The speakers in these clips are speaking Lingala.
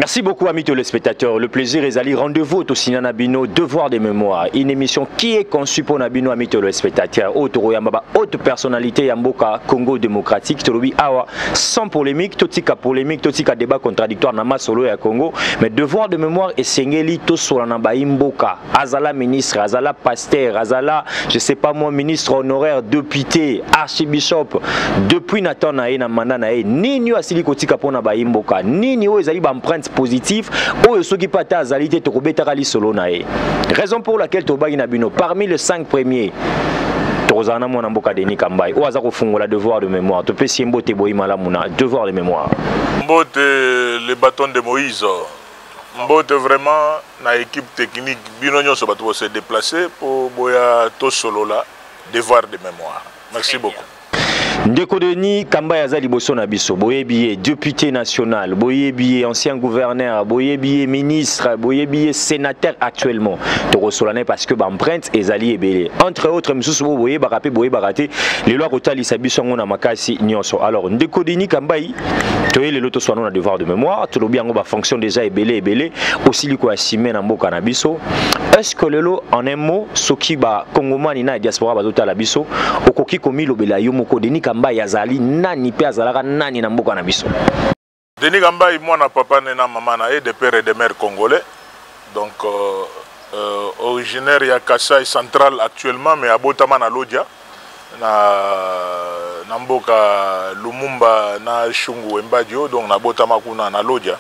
Merci beaucoup amis téléspectateurs. Le plaisir est allé rendez-vous au Sinan Nabino Devoir de mémoire. Une émission qui est conçue pour Nabino amis téléspectateurs. Haute personnalité Yamboka Congo démocratique. Tolobi awa sans polémique, totika polémique, totika débat contradictoire nama solo ya Congo. Mais devoir de mémoire est sengeli to solana ba imboka. Azala ministre, azala pasteur, azala je sais pas moi ministre honoraire, député, archibishop. Depuis Nathan na mandat na nini asili kotika pona ba imboka. Nini o ezali ba empreinte positif ou ceux qui pata azalité to kobetaka solo nae. Raison pour laquelle Tobagi Nabino parmi les 5 premiers Tozana mwana mboka Denis Kambai ou azako fungola devoir de mémoire to pesi mbote boyimala muna devoir de mémoire. Mbote le bâton de Moïse. Mbote vraiment na équipe technique bino nyonso bato se déplacer pour boya to solo là devoir de mémoire. Merci beaucoup. Ndeko Denis Kambai azali boso na biso boyebiye député national, boyebiye ancien gouverneur, boyebiye ministre, boyebiye sénateur actuellement. To solane parce que ba empreinte ezali ebele. Entre autres misusu boye barape boye barate les lois rotali sabiso ngona makasi nyonso. Alors Ndeko Denis Kambai toye le loto soano na devoir de mémoire, to lobi ngo ba fonction déjà ebele aussi liko asime na mboka na biso. Est-ce que lelo en un mot soki ba kongomani na diaspora bazota la biso okoki komi lobela yo moko Denis Kambai azali nani pe azalaka nani na mboka na biso? Denis Kambai mwana papa na maman na de père et de mère congolais. Donc originaire ya Kasai central actuellement mais abotama na Lodja na mboka Lumumba na Shungu Embadio donc na botama kuna na Lodja.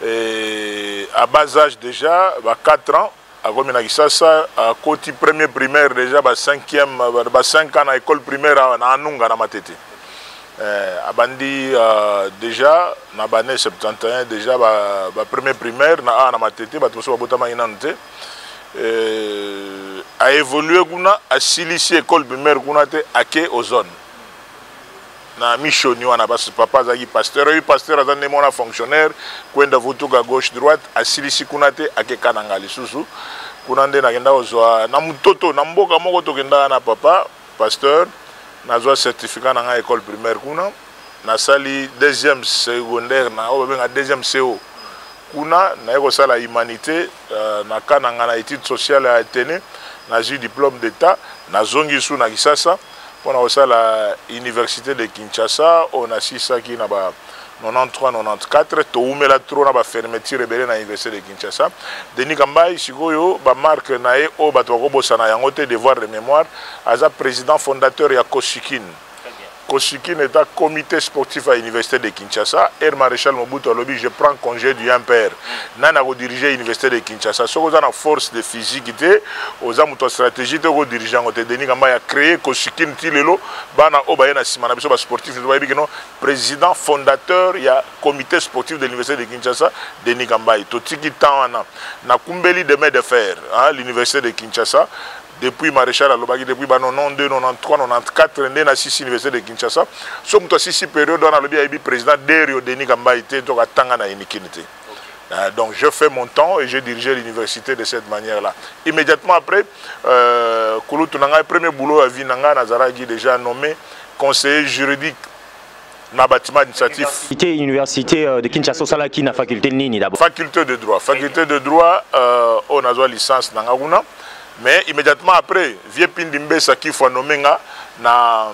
Et à bas âge déjà 4 ans à Kisasa, à côté premier primaire déjà, 5 ans à l'école primaire à Anunga na Matete. À Bandi déjà, na Bané 71 déjà, premier primaire na Matete, a évolué à Silici école primaire à Ké Ozone. Na Michonio na bas papa zaki pasteur azane mona fonctionnaire kwenda vutuka gauche droite asilisi kunate akeka nanga lisusu kunande na kenda ozwa na mutoto na mboka moko to kenda na papa pasteur na zwa certificat na école primaire kuna na sali deuxième secondaire na obenga deuxième CO kuna na eko sala humanité na kananga na études sociales à Athénée na ju diplôme d'état na zongi su na Kisasa. On a aussi l'université de Kinshasa, on a 6 qui na 93-94, to umela trop na ba fermeture rebelle na université de Kinshasa. Denis Kambai sikoyo ba marque na e o bato ko bosana yango te devoir de mémoire aza président fondateur ya Koshikin. Koshikin est un comité sportif à l'université de Kinshasa. Air Maréchal Mobutu Alobi, je prends congé du impère. Nana go diriger l'université de Kinshasa. Si vous avez une force de physique, vous avez une stratégie de diriger. Denis Kambai a créé Koshikin Tilelo, bana obayena simana biso ba sportif président fondateur ya comité sportif de l'université de Kinshasa. Denis Kambai totiki tana na kumbeli de main de fer, l'université de Kinshasa. Depuis Maréchal Alobaki, depuis 92, 93, 94, on a 6 universités de Kinshasa. Sommes tous 6 périodes dans le président Derio Denis Kambai était donc à Tangana Inikinité. Donc je fais mon temps et j'ai dirigé l'université de cette manière-là. Immédiatement après, Kouloutounanga, premier boulot à Vinanga, Nazaragi déjà nommé conseiller juridique na bâtiment administratif. Université de Kinshasa, ça là qui na faculté nini d'abord. Faculté de droit. Faculté de droit, on a une licence Nangaguna. Mais immédiatement après, Vieux Pindimbesa qui faut nommer na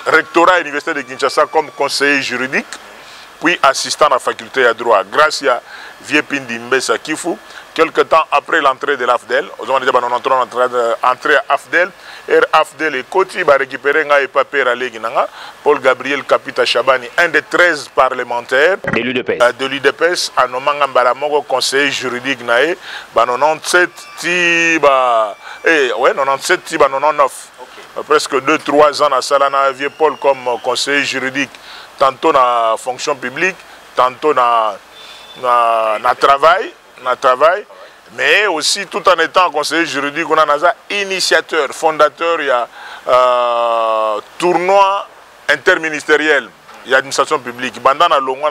rectorat à l'université de Kinshasa comme conseiller juridique, puis assistant à la faculté de droit. Grâce à Vieux Pindimbesa qui faut, quelque temps après l'entrée de l'AFDEL, on a déjà entré à AFDEL, et AFDEL et Koti va récupérer un papier à l'Eginanga, Paul Gabriel Kapita Chabani, un des 13 parlementaires de l'UDPS, à nommant Mbalamongo conseiller juridique nae, 97 97 99. Presque 2-3 ans à Salana Vieux Paul comme conseiller juridique, tantôt dans la fonction publique, tantôt dans travail, mais aussi tout en étant conseiller juridique, on a un initiateur, fondateur, il y a tournoi interministériel, il y a administration publique. Pendant la longue,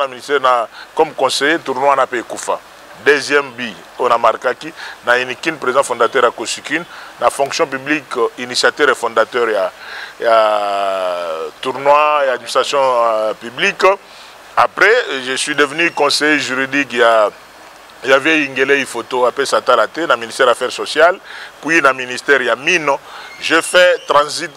comme conseiller, tournoi on a payé Koufa. Deuxième bi, on a marqué qui, na Inikin, président fondateur à Koshikin, la fonction publique, initiateur et fondateur, il y a tournoi et administration publique. Après, je suis devenu conseiller juridique il y a il y avait Ingele photo après Satalate dans le ministère des Affaires sociales, puis dans le ministère il y a Mino. Je fais transit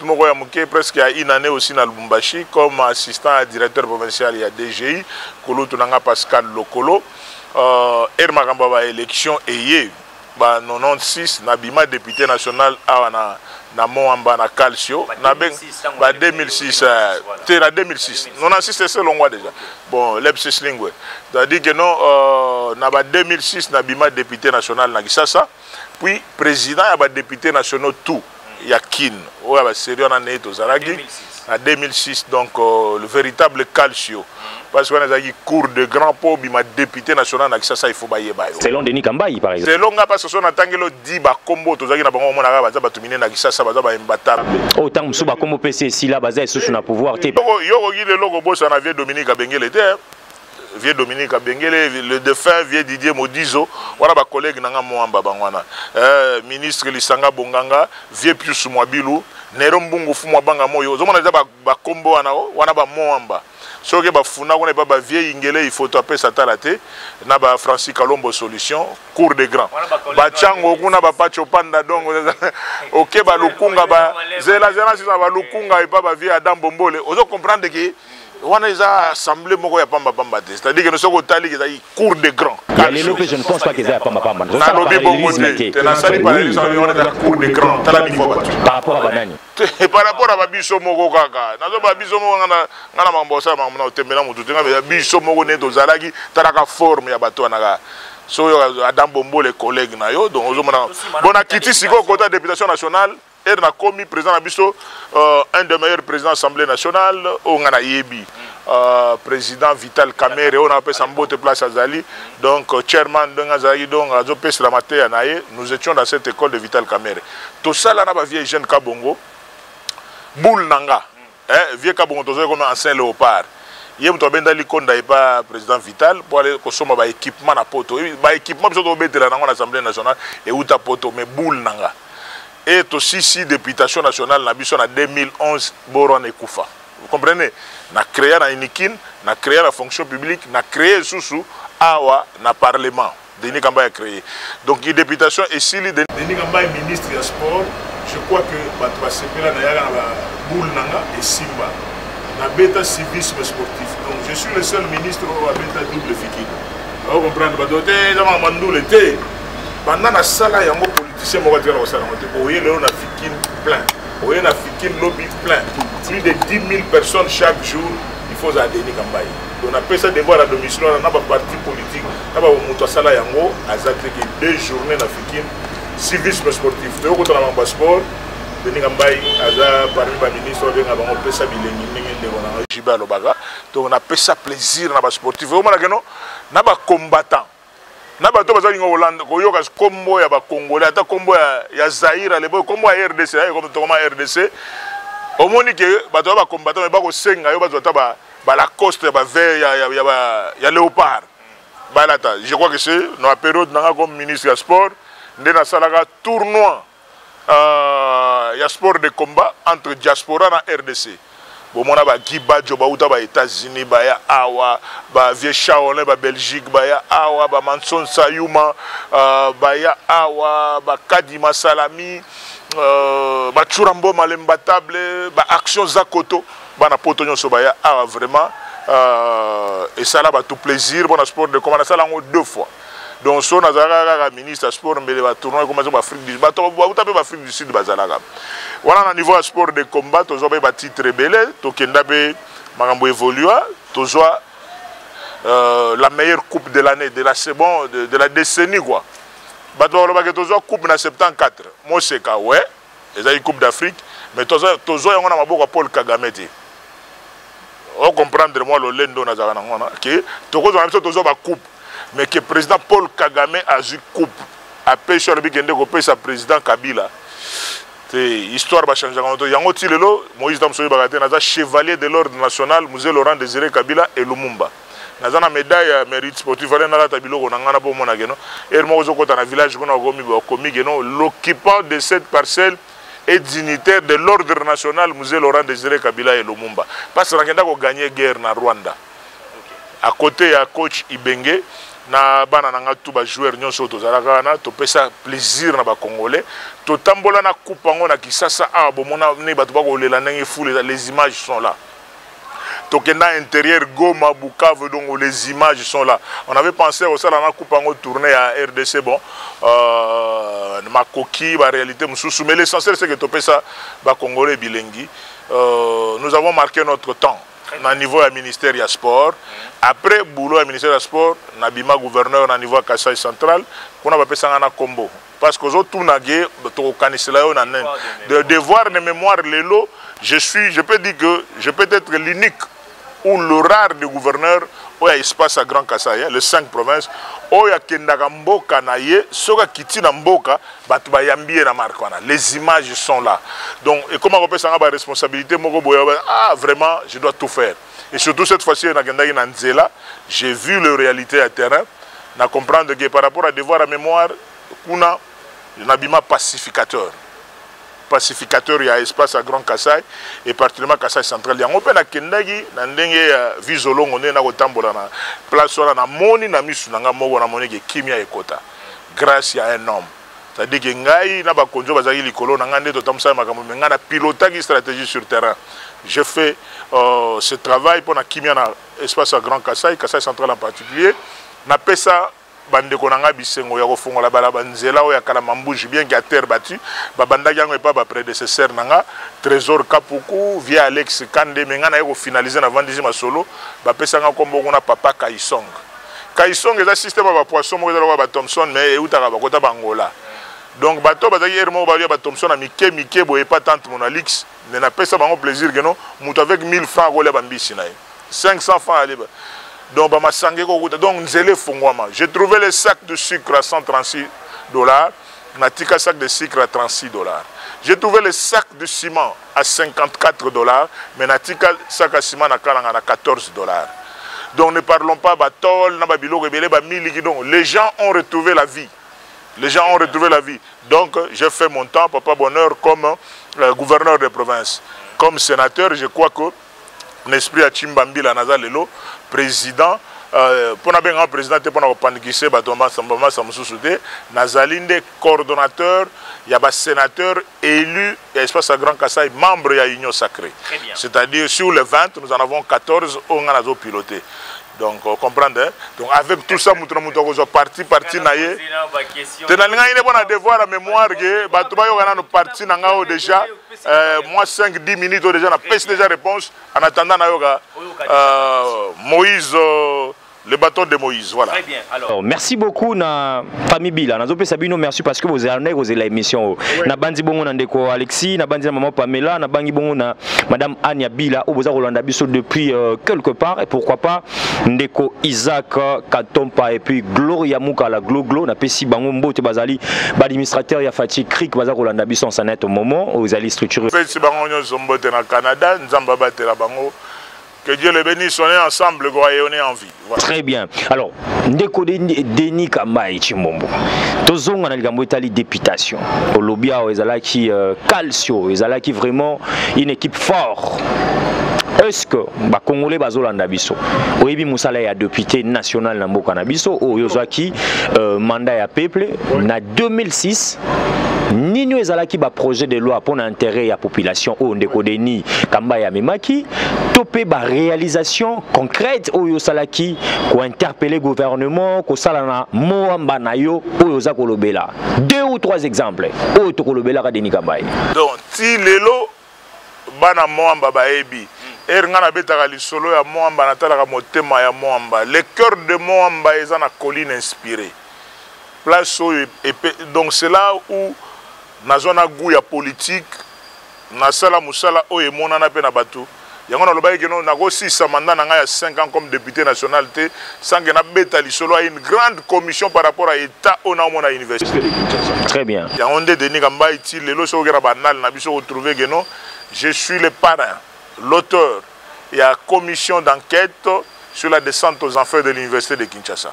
presque une année aussi dans Lubumbashi comme assistant à directeur provincial il y a DGI, Kouloutunanga Pascal Lokolo. Ermakamba élection et 96 Nabima député national na Moamba na Calcio na 2006 la 2006 96 c'est long déjà bon l'epsis lingue c'est-à-dire que non na 2006 Nabima député national na Kisasa puis président ya ba député nationaux tout ya kin oya ba sérieux na neto zaragi en 2006 donc le véritable Calcio parce qu'on a eu cours de grand pop, il m'a député national, il faut bailler. Selon Denis Kambayi, par exemple. Selon parce que on a tangelo dit ba combo, tous les gens ont monaré, ba tuminer na kisasa, ba imbattable. Oh, tant que ba combo PC si là, basé sur na pouvoir. Yo le logo boss on avait Dominique Abengele était. Vieux Dominique Abengele, le défunt vieux Didier Modizo, voilà ba collègue nanga Moamba bangwana. Ministre Lisanga Bonganga, vieux Pius Mwabilu, Nero Mbungu Fumwa Banga Moyo. Zo mona ba combo wana ba Moamba. Ce qui est funa on est pas vieille ingélé il faut taper ça talaté na ba Francis Kalombo solution cours de grand ba chango kuna ba pacho panda dongo OK ba lukunga ba zela si ba lukunga et pas ba vieille Adam Bombole ozo comprendre que on a assemblé moko ya pamba pamba c'est-à-dire que nous sommes au tali que cours de grand les lopes je ne pense pas qu'ils aient pamba pamba na lobi bongo te na sali parallèle on est cours de grand tala bi par rapport à banani par rapport à babiso moko kaka nazo babiso moko ngana mambosa mamna otembela mutu tenga babiso moko ne dozalaki talaka forme ya bato na so Adam Bombo les collègues na yo donc ozomona bona kiti siko kota députation nationale et na commis président Abisso un des meilleurs présidents de l'Assemblée nationale on a yebi président Vital Kamere on a appelé Sambote place Azali donc chairman de Azali donc Azopes la maté anaye nous étions dans cette école de Vital Kamere tout ça là na ba vieux jeune Kabongo boule nanga vieux Kabongo tozo comme ancien léopard yé muto benda likonda et pas président Vital pour aller consommer ba équipement na poto ba équipement biso to betela na l'Assemblée nationale et uta poto mais boule nanga et aussi si députation nationale na biso na 2011 Boron et Koufa. Vous comprenez? Na créé na Inikin, na créé la fonction publique, na créé sous awa na parlement. Denis Kambayi a créé. Donc une députation et si Denis Kambayi ministre du sport, je crois que bato ba sepela na yaga na boule nanga et Simba. Na beta civisme sportif. Donc je suis le seul ministre au beta double fiki. Vous comprenez? Bato te na mandou l'été. Pendant la salle yango politicien mo batela osala moté oye le on a fikin plein oye na fikin lobby plein plus de 10 000 personnes chaque jour il faut à Denis Kambayi on appelle ça devoir à domicile on a pas parti politique na ba moto sala yango azate que 2 journées na fikin civisme sportif to ko tona ba sport Denis Kambayi aza parmi ba ministre de ngaba on pesa bilengi ndenge ndeko na jiba lobaga donc on appelle ça plaisir na ba sportif o mona que non na ba combattant na bato bazali ngo Hollande ko yoka kombo ya ba Congolais ata kombo ya Zaire le boy kombo ya RDC ay comme to RDC au moni que bato ba combattant ba ko senga yo bato ta ba la coste ba vert ya léopard ba lata je crois que c'est dans la période na comme ministre du sport ndena salaka tournoi ya sport de combat entre diaspora na RDC. Bon, on a ba Gibadjo, ba uta ba États-Unis, ba ya awa, ba Vieux Chaolin, ba Belgique, ba ya awa, ba Manson Sayuma, ba ya awa, ba Kadima Salami, ba Churambo Malembatable, ba Action Zakoto, ba na Potonyon so ba ya awa vraiment. Et ça là ba tout plaisir, bon sport de combat, ça là on 2 fois. Donc son azara ministre sport mais va tourner comme ça Afrique du Sud ba taper Afrique du Sud bazalaka voilà na niveau sport de combat to zo ba titre belé to kenda be makambo évolua to zo la meilleure coupe de l'année de la bon de la décennie quoi ba to lo ba que to zo coupe na 74 moi c'est ka ouais les coupe d'Afrique mais to zo yango na maboko Paul Kagame ti on comprendre moi le lendo na zaka na ngona que to ko zo ba coupe mais que le président Paul Kagame a eu coupe à pêcher le bigende ko sa président Kabila c'est histoire va changer quand yango tilelo Moïse Damsoye bagate naza chevalier de l'ordre national musée Laurent Désiré Kabila et Lumumba naza na médaille mérite sportif ale na la tabilo na ngana po mona geno et mo zo kota na village kuna komi geno l'occupant de cette parcelle est dignitaire de l'ordre national musée Laurent Désiré Kabila et Lumumba parce que nakenda ko gagner guerre na Rwanda. à côté ya coach Ibenge na bana nanga tout ba joueur nyonso tozalaka na to pesa plaisir na ba congolais to tambola na coupe ngo na Kisasa a bomona ne batu ba ko lela ndenge foule les images sont là. Tokenda intérieur Goma Bukavu donc les images sont là. On avait pensé au ça la coupe en tournée à RDC bon ma coquille la réalité mususu mais l'essentiel c'est que topé ça ba congolais bilingue. Nous avons marqué notre temps au niveau du ministère du sport. Après boulot du ministère du sport, nabima gouverneur au niveau de Kasaï central, on a pas pensé à combo parce que autres tout nagé to kanisela yo na de devoir de mémoire lelo, je peux dire que je peux être l'unique ou le rare des gouverneurs où il y a espace à Grand Kasaï, les 5 provinces, où il y a Kendaka Mboka naye, soka kiti na Mboka, batuba yambiye na markwana. Les images sont là. Donc, et comment on peut s'en avoir responsabilité, ah vraiment, je dois tout faire. Et surtout cette fois-ci, j'ai vu la réalité à terrain, na comprendre que par rapport à devoir à mémoire, on a un habillement pacificateur. Pacificateur, il y a espace à Grand Kasaï et particulièrement Kasaï central. Il y a un peu de Kendagi, il Visolo, on est dans la place où on a moni na misu nanga mogo na moni qui kimia ekota. Grâce à un homme. C'est-à-dire que ngai na ba konjo bazaki likolo na ngande to tamsa makambo mais ngana pilotage stratégie sur terrain. Je fais ce travail pour na kimia na espace à Grand Kasaï, Kasaï central en particulier. Na pesa bande konanga bisengo ya kofongola balaba nzela o ya kala mambuji bien ki a terre battue babanda yango et pas ba prédécesseur nanga Trésor Kapuku via Alex Kande menga na yeko finaliser na vendisi masolo ba pesa nga kombo na papa Kaisong eza système ba poisson mo ezala ba Thomson mais eutaka ba kota bangola donc bato bazaki ermo ba ba Thomson na mike boye pas tant mon Alix mais na pesa bango plaisir que non mutu avec 1000 francs ko le bambisi na 500 francs aller. Donc, j'ai trouvé les sacs de sucre à 136 $, Natika sac de sucre à 36 $. J'ai trouvé les sacs de ciment à 54 $, mais Natika sac à ciment à 14 $. Donc, ne parlons pas batol, les gens ont retrouvé la vie. Les gens ont retrouvé la vie. Donc, j'ai fait mon temps, papa bonheur, comme gouverneur de province. Comme sénateur, je crois que l'esprit à Chimbambi, la Naza Lelo, président, pour un président, pour un panikissé, Nazalinde, coordonnateur, il y a un sénateur élu, il y a espace à Grand Kasaï, membre de l'Union Sacrée. C'est-à-dire, sur les 20, nous en avons 14, on a piloté. Donc, vous comprenez? Donc, avec tout ça, nous avons parti naïe. Nous avons un devoir à mémoire que nous avons parti déjà, moi 5-10 minutes déjà, on a déjà réponse en attendant Moïse. Le bâton de Moïse, voilà. Très bien. Alors, merci beaucoup na famille Bila. Nazope Sabino, merci parce que vous avez osé l'émission. Na bandi bongo na ndeko Alexis, na bandi na maman Pamela, na bangi bongo na madame Anya Bila, au Boza Rolanda Bisso depuis quelque part et pourquoi pas ndeko Isaac Katompa et puis Gloria Mouka la Glo na pesi bango mbote bazali administrateur ya Fati Creek Baza Rolanda Bisso en sanet au moment où vous allez structurer. Pesi bango nyoso mbote na Canada, nzamba batela bango. Que Dieu le bénisse, on est ensemble et on est en vie. Voilà. Très bien. Alors, ndeko Denis Kambaye Chimombo. Tozonga na likambo etali députation. Olobia ezalaki calcio, ezalaki vraiment une équipe forte. Est-ce que les Congolais bazolanda biso oyebi musala ya député national na mboka na biso oyozaki mandat ya peuple na 2006 nino ezalaki ba projet de loi pour l'intérêt ya population o ndeko Denis Kambaye amemaki topé ba réalisation concrète oyo salaki ko interpeller gouvernement ko sala na moamba na yo oyo za kolobela 2 ou 3 exemples oyo to kolobela ka Denis Kambaye donc ti lelo bana moamba baebi erngana betaka lisolo ya moamba natalaka motema ya moamba le cœur de moamba est na colline inspirée place donc c'est là où na zona goût ya politique na sala musala oyo monana pe na bato yango na lobaki no na ko 6 mandat na nga ya 5 ans comme député nationalité sans que na beta lisolo à une grande commission par rapport à état on a mon université de Kinshasa. Très bien. Yango nde Denis Kambaye ti lelo so ke na banal na biso retrouver que non je suis le parrain l'auteur et la commission d'enquête sur la descente aux enfers de l'université de Kinshasa.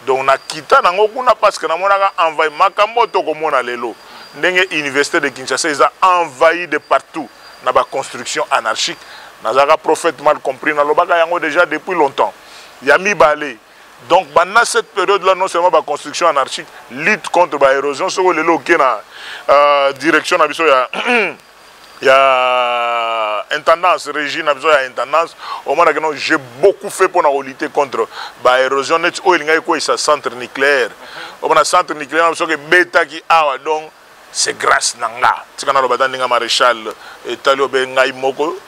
Donc na kita nango kuna parce que na monaka envahi makambo to ko mona lelo ndenge université de Kinshasa ils a envahi de partout na ba construction anarchique nazaka prophète mal compris na lobaka yango déjà depuis longtemps Yami Balé. Donc pendant cette période-là, non seulement la construction anarchique, lutte contre l'érosion, ce que les la direction il y a intendance, régime, il y a intendance. Au moment où j'ai beaucoup fait pour lutter contre l'érosion, il y a un centre nucléaire. Au moment centre nucléaire, il y a bêta qui a donc c'est grâce à Nanga. C'est quand on a dit maréchal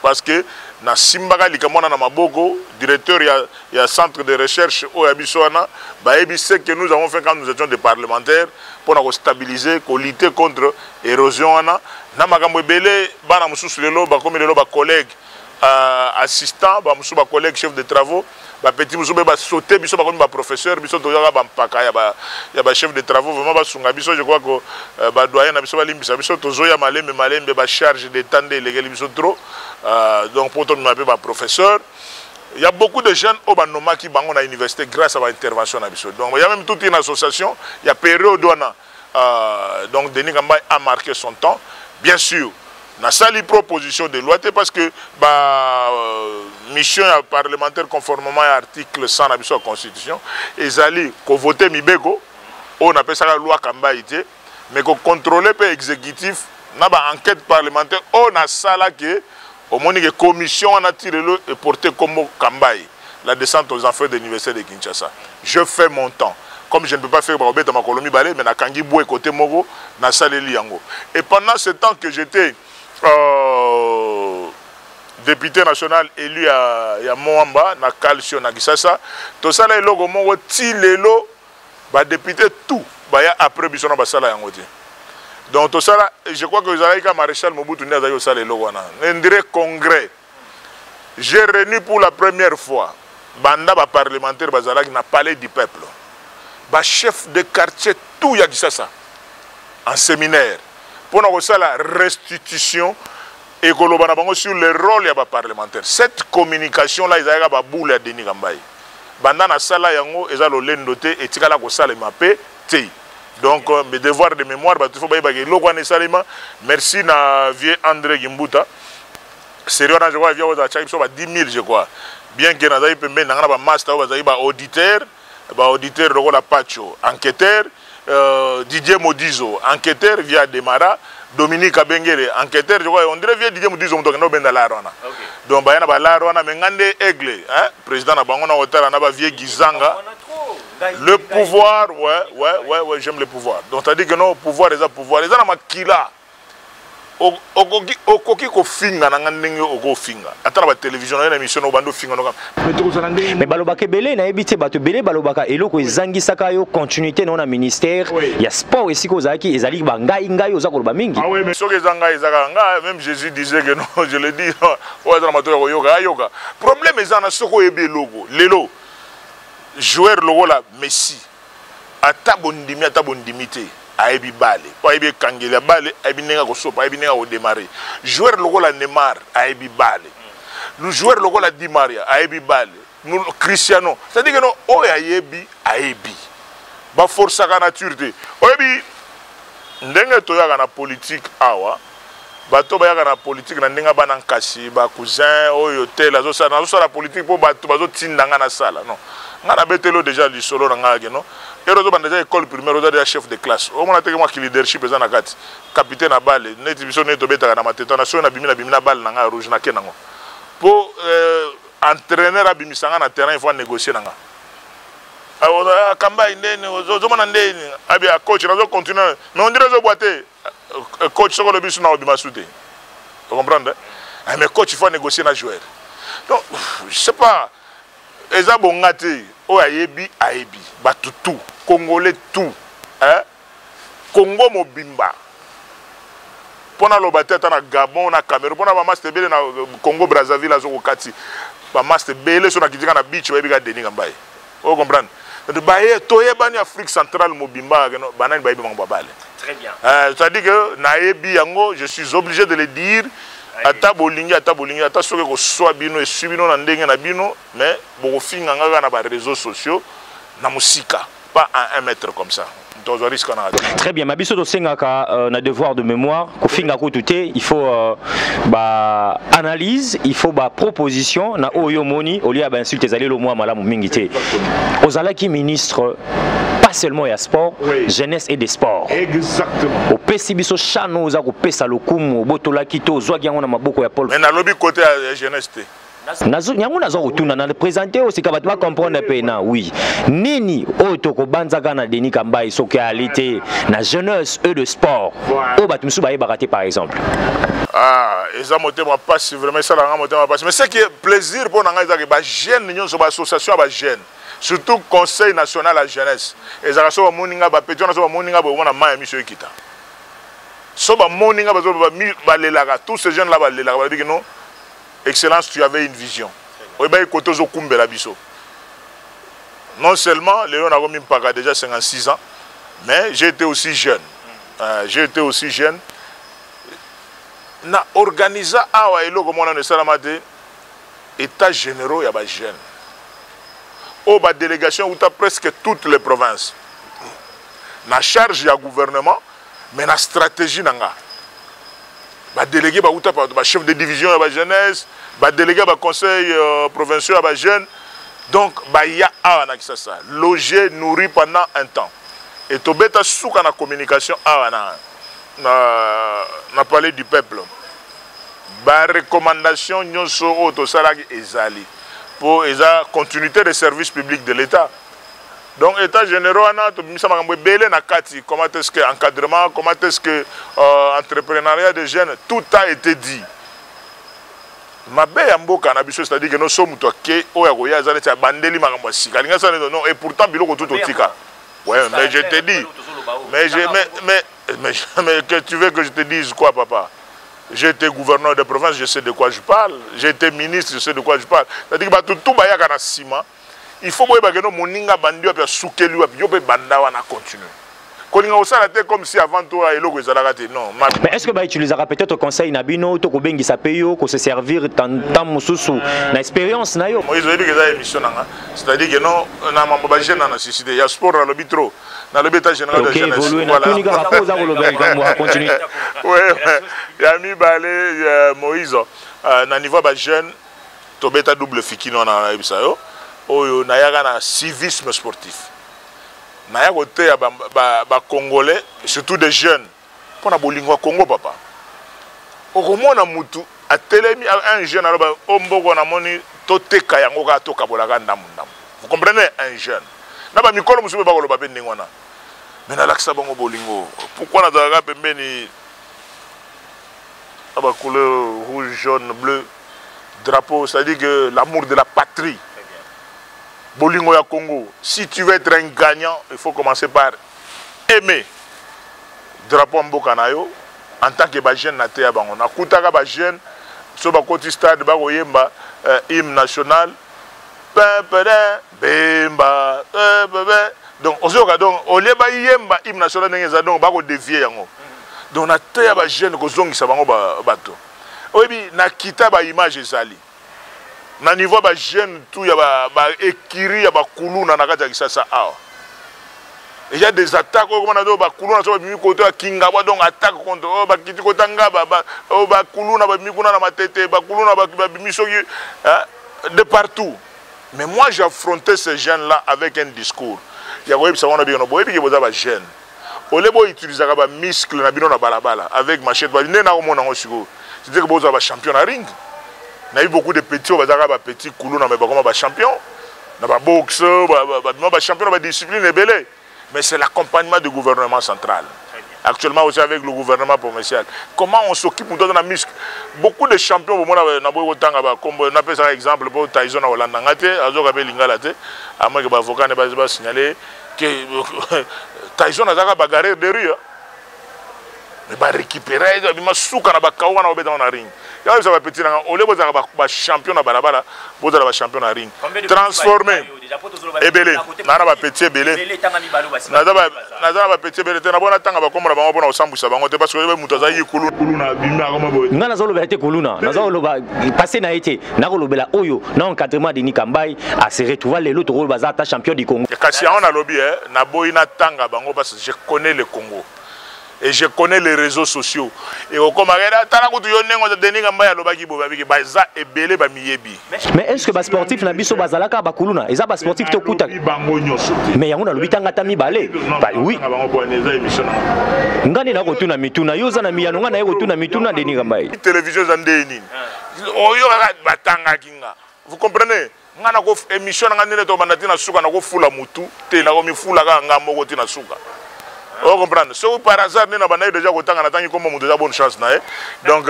parce que na Simbaga likamona na maboko directeur il y a centre de recherche au Abissoana c'est que nous avons fait quand nous étions des parlementaires pour nous stabiliser pour lutter contre l'érosion na makambo ebele bana mususu lelo ba comme lelo ba collègue assistant ba mususu ba collègue chef de travaux ba petit mususu ba sauter biso ba comme ba professeur biso toyaka ba mpaka ya ba chef de travaux vraiment ba sunga biso je crois que ba doyen na biso ba limbisa biso tozoya malembe ba charge de temps de légal biso trop donc pour tout m'appeler ba professeur. Il y a beaucoup de jeunes au Banoma qui bangon à l'université grâce à l'intervention de l'Abisso. Donc il y a même toute une association, il y a période où donc Denis Gamba a marqué son temps. Bien sûr, on a sali proposition de loi parce que mission parlementaire conformément à l'article 100 de la Constitution, ils allaient voter Mibego, on appelle ça la loi Kamba ité, mais qu'on contrôle pas l'exécutif, on a une enquête parlementaire, on a ça là que au moins que commission a tiré le et porté comme Kambaï, la descente aux enfers de l'université de Kinshasa. Je fais mon temps. Comme je ne peux pas faire Barobé dans ma colonie balé, mais na Kangi Boué côté Mogo, na Saleli Yango. Et pendant ce temps que j'étais député national élu à Moamba, na Calcio, na Gisasa, tout ça là, il y a un Tilelo, député tout, après Bissona Basala Yango. Donc tout ça là, je crois que vous avez un maréchal Mobutu Ndaza yo sale lowana. Un direct congrès. J'ai réuni pour la première fois banda ba parlementaire bazala qui n'a palais du peuple. Ba chef de quartier tout ya dit ça en séminaire pour nous ça la restitution et kolobana bango sur le rôle ya ba parlementaire. Cette communication là ils a ba boule ya Denis Gambaye. Banda na sala yango ezalo lendoté et tikala ko sala mapé té. Donc, mes devoirs de mémoire, merci à vieux André Gimbuta. Sérieux, je crois qu'il y a 10 000, je crois. Bien que nous avons un master, auditeur, enquêteur, Didier Modizo, enquêteur via Demara, Dominique Abengere, enquêteur, je crois, on dirait via Didier Modizo, donc nous avons Larona. Donc, il y a Larona, mais Ngande Aigle, président de Bangon Hotel, on a vieux Gizanga. Le pouvoir, ouais, j'aime le pouvoir. Donc, ça dit que non, pouvoir, les pouvoir. Les gens qui là, au coquille ko finga, n'angandenge au go finga. Attends la télévision, une émission au bando finga. Mais balobaka belé na ebité bato belé balobaka eloko ezangi saka yo continuité na ministère. Il y a sport ici ko zaki ezali bangai ngai oza koloba mingi. Ah oui, mais ce que zanga ezaka nga même Jésus disait que non, je le dis, ouais dans mato ko yoga. Problème ezana soko ebe logo, lelo. Joueur logo la Messi ata bondimité ayebi balé po ayebi kangela balé ayebi nenga ko sopa ayebi nenga ko démarrer joueur logo la Neymar ayebi balé le joueur logo la Di Maria ayebi balé nous Cristiano c'est dire que non o ayebi ba force ka nature te oyebi ndenge to ya na politique awa bato ba ya na politique na ndenga bana nkasi ba cousin oyo tel azo la politique po bato bazo tindanga na sala non ngana betelo déjà du solo na ngage non erozo banda déjà école primaire oza déjà chef de classe o mona teke moi qui leadership eza na kati capitaine na balle neti biso neto betaka na mateta na so na bimina balle na nga rouge na kenango po entraîneur abimisanga na terrain il faut négocier nanga a kamba ndeni ozo mona ndeni abi a coach nazo continuer mais on dirait zo boiter coach soko le biso na obima soute vous comprenez mais coach il faut négocier na joueur donc je sais pas eza bongate o ayebi batu tout congolais tout Congo mobimba pona lobate na Gabon na Cameroun pona ba master bele na Congo Brazzaville azo kati ba master bele so na kitika na beach ba Denis Gambaye vous comprenez donc ba toye bani Afrique centrale mobimba banani ba yebi bango babale très bien ça dit que na yebi yango je suis obligé de le dire. Ata bolingi ata soke ko soa bino et subino na ndenge na bino mais boko finga ngaka na ba réseaux sociaux na musika pas à 1 mètre comme ça. to risque na. Très bien, mabiso to sengaka na devoir de mémoire ko finga ko tuté, il faut ba analyse, il faut ba proposition na oyo moni au lieu ba insulte ezali lo moi malamu mingi té. Ozalaki ministre pas seulement ya sport, oui. Jeunesse et des sports. Exactement. Au pesi biso chano za ko pesa lokumu botola kito zwaki yango na maboko ya Paul. Mais na lobby côté ya jeunesse té. Nyango nazo retourna na présenter aussi ka batwa comprendre pena oui nini oto ko banzaka na Denis Kambai sokialité na jeunesse et de sport o batumsu ba yebakate par exemple eza motema passe vraiment ça la motema passe mais c'est qui est plaisir pour nanga ezaki ba jeune nyonso ba association ba jeune surtout conseil national à jeunesse ezaka so ba moninga ba petit na so ba moninga ba mona maya miso ekita so ba moninga ba lelaka tous ces jeunes là ba lelaka ba dit que non. Excellence, tu avais une vision. Non seulement, Léon a déjà 56 ans, mais j'ai été aussi jeune. Na organisé awa elo comme on a salamate état généraux ya ba jeune. Au ba délégation où tu as presque toutes les provinces. Na charge ya gouvernement, mais na stratégie nanga. Ba délégué ba outa ba chef de division à ba jeunesse, ba délégué ba conseil provincial à ba jeune. Donc ba ya na qui ça loger nourri pendant un temps. Et to beta souka na communication na parler du peuple. Ba recommandation nyonso auto salaki ezali pour eza continuité des services publics de l'État. Donc, état général, comment est-ce que encadrement, comment est-ce que entrepreneuriat des jeunes, tout a été dit. C'est-à-dire que nous sommes tous et pourtant, ouais, mais je te dis, mais que tu veux que je te dise quoi, papa? J'ai été gouverneur de province, je sais de quoi je parle. J'ai été ministre, je sais de quoi je parle. C'est-à-dire que tout le monde il faut que moninga bandi wa soukeli wa yo pe banda wana continue. Kolinga osala te comme si avant toi eloko ezalaka te non. Mais est-ce que ba utilisera peut-être au conseil na bino to ko bengi sa peyo ko se servir tant mususu na expérience na yo. Moi ils ont dit que ça émission nanga. C'est-à-dire que non na mambo ba jeune na nécessité ya sport na lobi trop. Na lobi état général de jeunesse. OK, voilà. Tout nika rapport za ko lobi comme continue. Ouais, ya mi balé Moïse na niveau ba jeune to beta double fikino na ebisa yo. Oyo nayaka na civisme sportif. Nayaka côté ya ba congolais, surtout des jeunes. Pour na bolingo Congo papa. Okomona mutu atelemi un jeune aloba omboko na moni toteka yango ka toka bolaka ndamu. Vous comprenez un jeune. Na ba mikolo musu ba koloba pe ndingwana. Mais na laksa bango bolingo. Pourquoi na daga pembeni aba couleur rouge, jaune, bleu drapeau, c'est-à-dire que l'amour de la patrie. Bolingo ya Congo, si tu veux être un gagnant, il faut commencer par aimer drapeau mboka na yo en tant que ba jeune na te ya bango. Na kutaka ba jeune so ba koti stade ba koyemba hymne national bemba donc ozoka donc ole ba yemba hymne national ngeza donc ba ko dévier yango. Donc na te ya ba jeune ko zongisa bango bato. Oyebi na kita ba image ezali. Na niveau ba jeune tout ya ba ekiri ya ba kuluna na kati ya Kisasa awa. Il y a des attaques comme na do ba kuluna so ba mi koto ya Kingabwa donc attaque contre ba kiti kota ngaba ba kuluna ba mi kuna na matete ba kuluna ba bimisoki de partout. Mais moi j'ai affronté ces jeunes là avec un discours. Ya ko yebisa wana bino boyebi ke boza ba jeune. Olebo utiliser ba muscle na bino na balabala avec machette ba nena ko mona ngo siko. C'est dire que boza ba champion na ring. Il y a eu beaucoup de petits, petits coulous, mais champion, boxe, champion, discipline est belle. Mais c'est l'accompagnement du gouvernement central. Actuellement aussi avec le gouvernement provincial. Comment on s'occupe de la muscle? Beaucoup de champions, on appelle ça exemple pour Tyson à Hollande, à moins que l'avocat n'ait pas signalé que Tyson a bagarre de rue. Mais récupérer, il m'a souka na bakawa na obé dans la ring. ya ça va petit na ole bo za ba champion na balabala bo za ba champion na ring transformer ebele na ba petit ebele na ba petit ebele te na bona tanga ba komona bango bona osambusa bango te parce que muto za yi kuluna bimba ko mabo ngana zo lobela te kuluna na zo loba passer na été na ko lobela oyo na encadrement de Nikambai a se retrouver les autres rôle bazata champion du Congo kasi on a lobby na boyina tanga bango parce que je connais le Congo et je connais les réseaux sociaux et au Comagera tala kutu yonengo de Denis Kambai alobaki bo babiki baza ebele ba miyebi mais est-ce que ba sportif na biso bazalaka ba kuluna eza ba sportif to kuta mais yango na lobitanga tami balé bah oui ngani na ko tuna mituna yoza na miyano ngana yeko tuna mituna Denis Kambai télévision za ndeni oyo batanga kinga vous comprenez ngana ko émission ngana to banatina suka na ko fula mutu te na ko mifula ka ngambo ko tina suka. Vous comprenez? Si par hasard, nous avons déjà une bonne chance. Donc,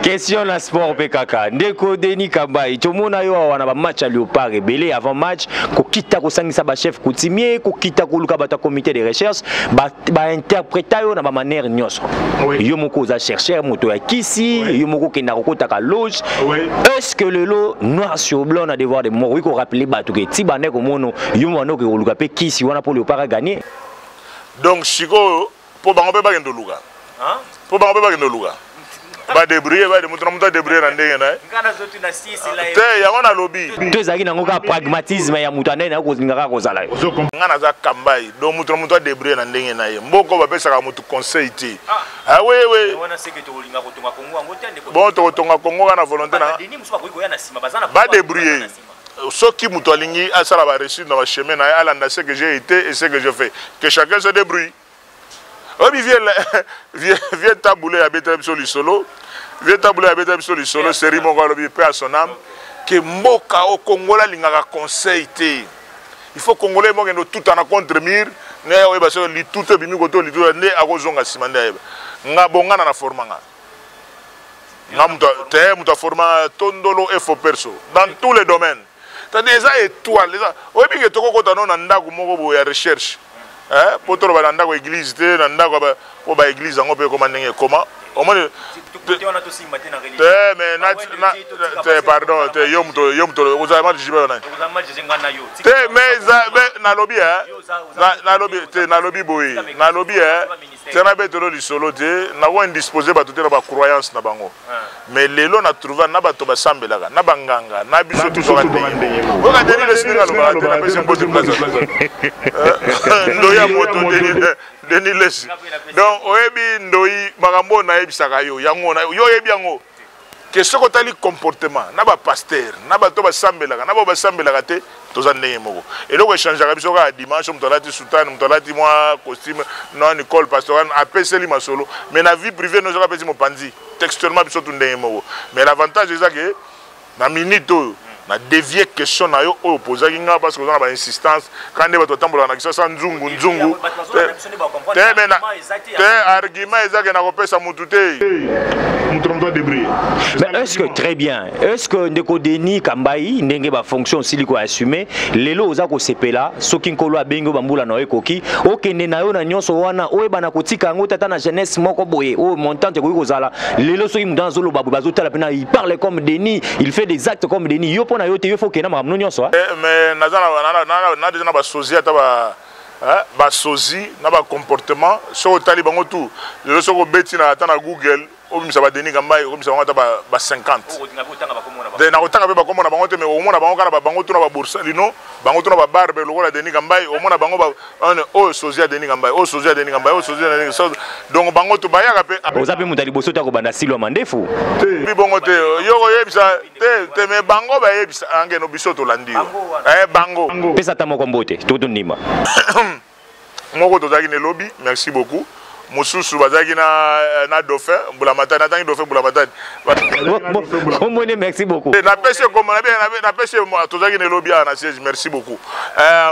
question la sport PKK. Ndeko Denis Kambai. Tout le monde a eu un match à Léopard rebellé avant match. Kokita ko sangisa ba chef coutumier, kokita ko luka bata comité de recherche, ba interpréter yo na ba manière nyonso. Yo moko za chercher moto ya kisi, yo moko kenda ko taka loge. Est-ce que le lot noir sur blanc na devoir de mort, oui ko rappeler bato ke ti bané ko mono, yo mono ko luka pe kisi wana pour Léopard gagner. Donc Chico pour bango pe ba kendo luka. Hein? Pour bango pe ba kendo luka. Ba débrouiller ba de mutu débrouiller na ndenge na. Ngana zo tu na 6 la. Te ya wana lobby. Deux zaki na ngoka pragmatisme ya mutu na ko ngaka ko zala. Ngana za Kambai do mutu débrouiller na ndenge na ye. Mboko ba pesa ka mutu conseil te. Ah oui oui. Wana seke to linga ko tonga Kongo ngo tende ko. Bon to tonga Kongo na volonté na. Ba débrouiller. Ce qui m'a aligné à ça la réussite dans ma chemin, à ce que j'ai été et ce que je fais. Que chacun se débrouille. Oh, viens tabouler à Bétab sur le solo. Viens tabouler à Bétab sur le solo. C'est Rimon Galobi, paix à son âme. Que Moka au Congo, là, il y a un conseil. Il faut que les Congolais soient tout en contre-mire. Tout est bien, tout est bien, né à Rozonga Simandé. Nga bonga na formanga. Nga muta forma tondolo et faux perso. Dans tous les domaines. T'as des étoiles. Oui, mais tu as des recherche. Pour tu as une église, tu as une église, comment? Pardon, mais les lots na trouvé na bato basambelaka na banganga na biso tout ça oka deni le singa lo ba na pese mbote plaza ndoya moto deni les donc oyebi ndoi makambo na yebisaka yo yango na yo yebi yango que ce kotali comportement na ba pasteur na bato basambelaka na ba basambelaka te toza ndenge moko et donc échangeaka biso ka dimanche mutolati soutane mutolati moi costume non école pastorale apeseli masolo mais na vie privée nous pesi mopanzi textuellement biso tout ndenge moko mais l'avantage c'est que na minute na dévier question na yo opposaki nga parce que on a ba insistance quand ne bato tambola na kisa nzungu te argument ezake na kopesa mutu te. Mais est-ce que très bien, est-ce que Ndeko Denis Kambai ndenge ba fonction aussi liko assumer lelo oza ko sepela soki nkolo abengo bambula na ekoki okende na yo na nyonso wana oyeba na kotika ngo tata na jeunesse moko boye o montante ko kozala lelo soki mudanzo lo babu bazotala pena il parle comme Denis, il fait des actes comme Denis yo pona yo te yo faut que na makamno nyonso mais na déjà na ba sozi ata ba sozi na ba comportement so tali bango tout lelo soko beti na ata na Google obimisa ba Denis Kambai obimisa bango ata ba 50 de na kotanga pe ba komona bango te mais au moins bango kana ba bango tuna ba boursa lino bango tuna ba barbe lokola Denis Kambai au moins bango ba o sozi ya Denis Kambai o sozi ya Denis Kambai o sozi ya Denis donc bango to bayaka pe ozape mutali boso ta ko banda silo mandefu bi bongo te yo yebisa te me bango ba yebisa angeno biso to landi bango pesa ta moko mbote to ndima moko tozaki ne lobby merci beaucoup mosusu bazaki na dauphin mbulamatani atangi dauphin mbulamatani omone merci beaucoup na pese comme na pese tozaki ne lobby na siège merci beaucoup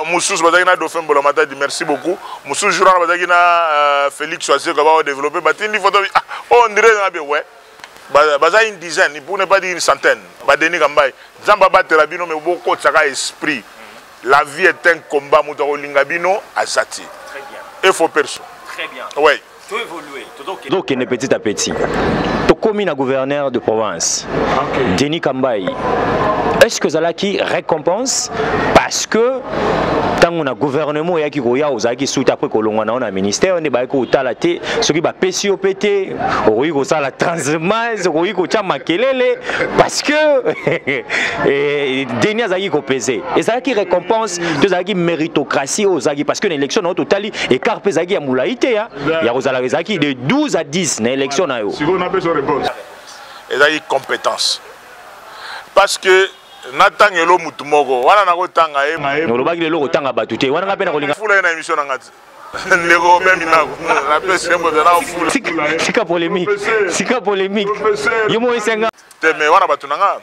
mosusu bazaki na dauphin mbulamatani merci beaucoup mosusu journal bazaki na Félix Choisé ko ba développer batindi photo on dirait na be ouais baza une dizaine pour ne pas dire une centaine ba Denis Kambai zamba batela bino mais beaucoup tsaka esprit la vie est un combat mutako lingabino azati très bien et faut perso très bien ouais tu évoluer donc petit à petit tokomi na gouverneur de province Denis Kambai. Est-ce que Zalaki récompense parce que tant on a gouvernement et qui roya aux aki sous après que l'on a un ministère on est ba ko talate ce qui va pécio pété oui ko ça la transhumance oui ko chama kelele parce que Denis Azaki ko pesé et ça qui récompense deux aki méritocratie aux aki parce que l'élection au total et car pesaki ya moulaité ya kozala ezaki de 12 à 10 na élection na yo. Si on a besoin de réponse. Ezaki compétence. Parce que Nathan Yelo Mutumogo, wana na kotanga e. Nolobaki lelo kotanga batute, wana ngapena kolinga. Fula na émission na ngati. Ndeko même inako. La presse mbo na fula. Sika polémique. Sika polémique. Yomo esenga. Te me wana batunanga.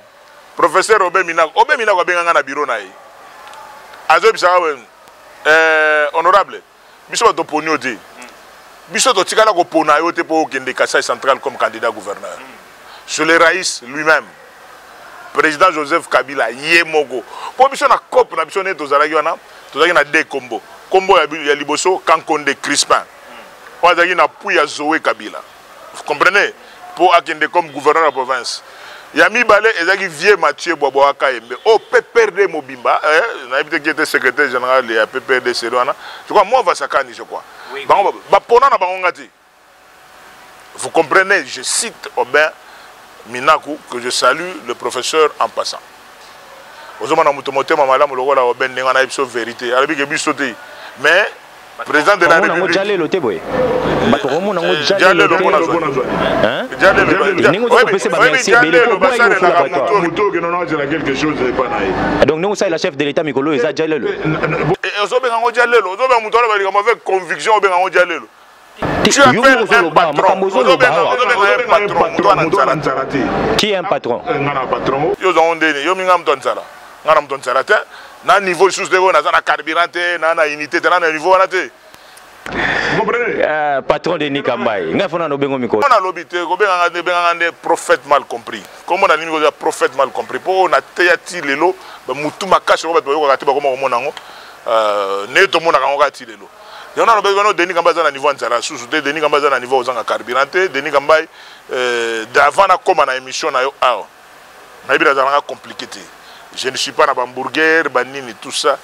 Professeur Obe Minako abenga na bureau na ye. Azo bisaka we honorable. Biso bato ponyo te. Biso to tikala ko pona yo te po kende Kasai central comme candidat gouverneur. Sur le Raïs lui-même. Président Joseph Kabila Yemogo. Pour biso na COP na biso ne tozalaki wana, tozalaki na deux combo. Combo ya liboso Kankonde Crispin. Wazaki na Pouya Zoé Kabila. Vous comprenez? Pour akende comme gouverneur de la province. Yami Balé ezaki vieux Mathieu Boboaka Embe. Oh PPRD Mobimba, na habité qui était secrétaire général de PPRD Serouana. Je crois moi va sakani je crois. Ba pona na bangongati. Vous comprenez? Je cite Aubin Minaku, que je salue, le professeur en passant. Mais, président de la République. Donc nous ça la chef de l'État Mikolo et ça Jalelo. Avec conviction tu appelles un patron. Qui est un patron? Na niveau sous de na carburante na unité na niveau wana te. Vous comprenez? Patron de Nikambai. Ngafona no bengo mikolo. On a lobité ko benga ngande prophète mal compris. Comment on a niveau de prophète mal compris. Po na teyati lelo ba mutu makasho ba to ka te ba ko mo nango. Ne to mona ka ngati lelo. On a besoin de Denis Kambai na niveau nzara sous de Denis Kambai na niveau ozanga carburante, Denis Kambai d'avant na comme na émission na yo a. Na bi da compliqué. Je ne suis pas dans hamburger, banini, tout ça.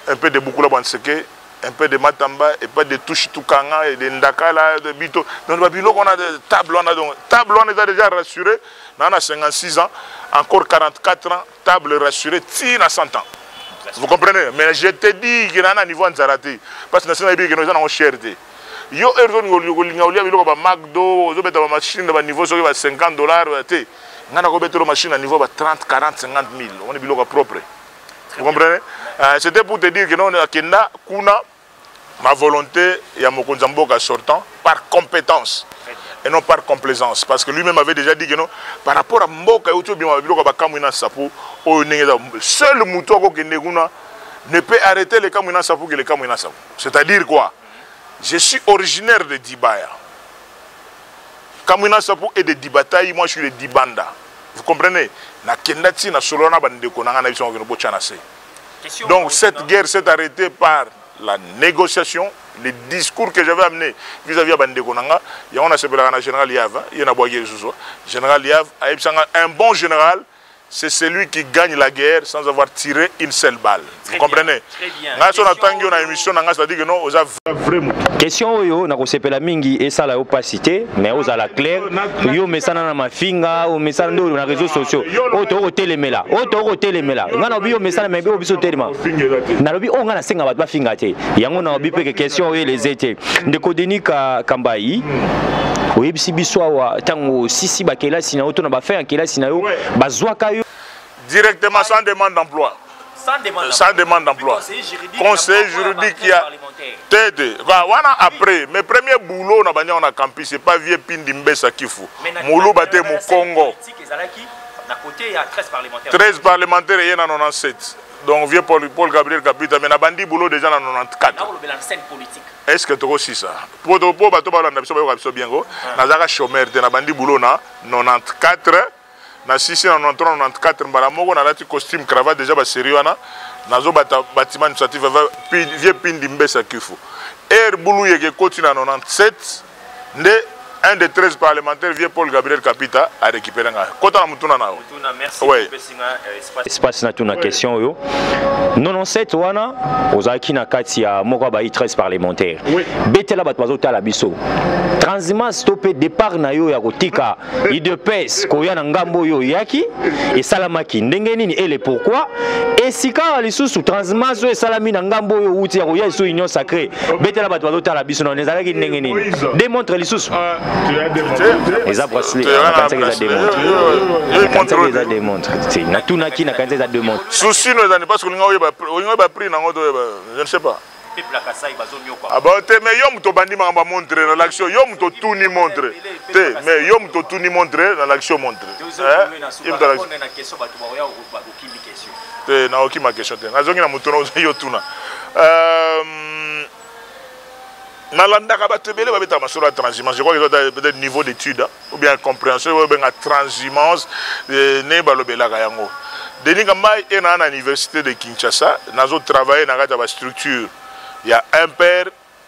Un peu de Boukoula Banseke, un peu de Matamba, et pas de Touchi Tukanga, et de Ndakala, de Bito. Dans le Babylone, on a des tables, on est déjà rassuré. On a 56 ans, encore 44 ans, table rassurée, tire à 100 ans. Vous comprenez? Mais je te dis qu'il y a un niveau de Zarati. Parce que nous avons cherté. Yo erzo ngoliga McDo, zo beta machine de niveau so $50 te. Ngana ko betelo machine à niveau 30, 40, 50 000. On est biloko propre. Vous comprenez? C'était pour te dire que non kenda kuna ma volonté ya mokonza mboka sortant par compétence et non par complaisance parce que lui-même avait déjà dit que non par rapport à mboka yoto bima biloko ba kamuna sapo o nengeza seul muto ko kende kuna ne peut arrêter les kamuna sapo que les kamuna sapo. C'est-à-dire quoi? Je suis originaire de Dibaya. Kamuna Sapu est de Dibataï, moi je suis de Dibanda. Vous comprenez? Donc cette guerre s'est arrêtée par la négociation, les discours que j'avais amenés vis-à-vis de Bandekonanga. Il y a un général Yav, il y a un général Yav, un bon général, c'est celui qui gagne la guerre sans avoir tiré une seule balle. Vous comprenez? Question yo na kosepela mingi et ça la opacité mais aux à la claire yo mesana na mafinga ou mesana ndo na réseaux sociaux auto telemela ngana bio mesana mais bio biso telema na lobi o ngana senga bat ba finga te yango na obi pe question yo les été ndeko Denis Kambai oui bisi biso wa tango sisi bakela sina auto na ba faire kela sina yo bazwaka yo directement sans demande d'emploi. Sans demande d'emploi. Conseil juridique qui a t'aide. Voilà après. Mes premiers boulots on a campus, c'est pas vieux pin d'Imbesa Kifu. Moulou baté mon Congo. 13 parlementaires et il y en a 97. Donc vieux Paul Gabriel Capita, mais na bandi boulot déjà en 94. Est-ce que tu as aussi ça? Pour bateau bien go. Nazara chômeur de na bandi boulot na 94. Na 694 mbaramoko na lati costume cravate déjà ba sérieux na nazo bâtiment administratif vieux pindi mbesa kifu air boulou yeke continue na 97 nde un des 13 parlementaires, vieux Paul Gabriel Kapita, a récupéré. Quand on a Mutuna Nao. Merci. Oui. Espace na tuna question yo. 97 wana ozaki na kati ya moko ba 13 parlementaires. Betela bat bazota la biso. Transhumance stopé départ na yo ya kotika IDPS koya na ngambo yo yaki et salamaki ndenge nini et le pourquoi et sika lisusu transhumance et salami na ngambo yo uti ya koya so union sacrée. Betela bat bazota la biso na nezalaki ndenge nini. Démontre lisusu. Tu as démontré. Les bracelets, quand ça les démontre. Quand ça les démontre. C'est natunaki na quand ça démontre. Souci nous est parce que nous avons pris dans je ne sais pas. Ah bah mais yom to bandi m'a montré dans l'action yom to tout ni montré. Mais yom to tout ni montré dans l'action montré. Na aucune question. Na zongi na mutono yo tuna. Nalanda Kabatebele va être sur la transhumance. Je crois qu'ils ont peut-être niveau d'études ou bien compréhension ou bien la transhumance ne balobela kayango. Denis Gamba est dans l'université de Kinshasa. Nous avons travaillé dans la structure. Il y a un père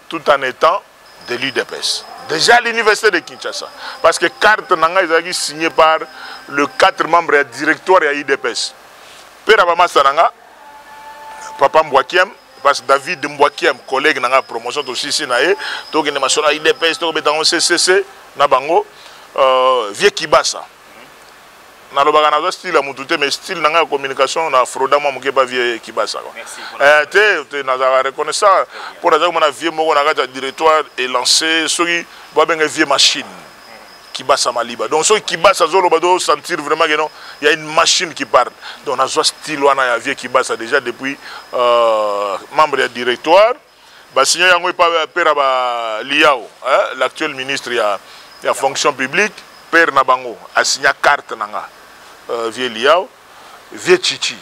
tout en étant de l'UDPS. Déjà à l'université de Kinshasa. Parce que carte nanga est signée par le 4 membres du directoire de l'UDPS. Père Abama Sananga, Papa Mbwakiem, parce que David Mbwakiem, collègue dans la promotion aussi, donc il y a un IDPS, il CCC, Nabango, Vieux Kibasa. Dans le style à Moutouté, mais style dans la communication, on a frauda moi pas Vieux Kibasa. Tu as reconnaissance pour la vieux mot, on a directoire et lancé, celui qui a une vieille machine. Kibasa Maliba. Donc, ceux qui bassent à Zolobado sentir vraiment qu'il y a une machine qui parle. Donc, on a ce style, on a vu Kibasa déjà depuis membre du directoire. Signé Yango Père Liao, l'actuel ministre de la fonction publique, Père Nabango, a signé carte Nanga, Vieux Liao, Vieux Chichi.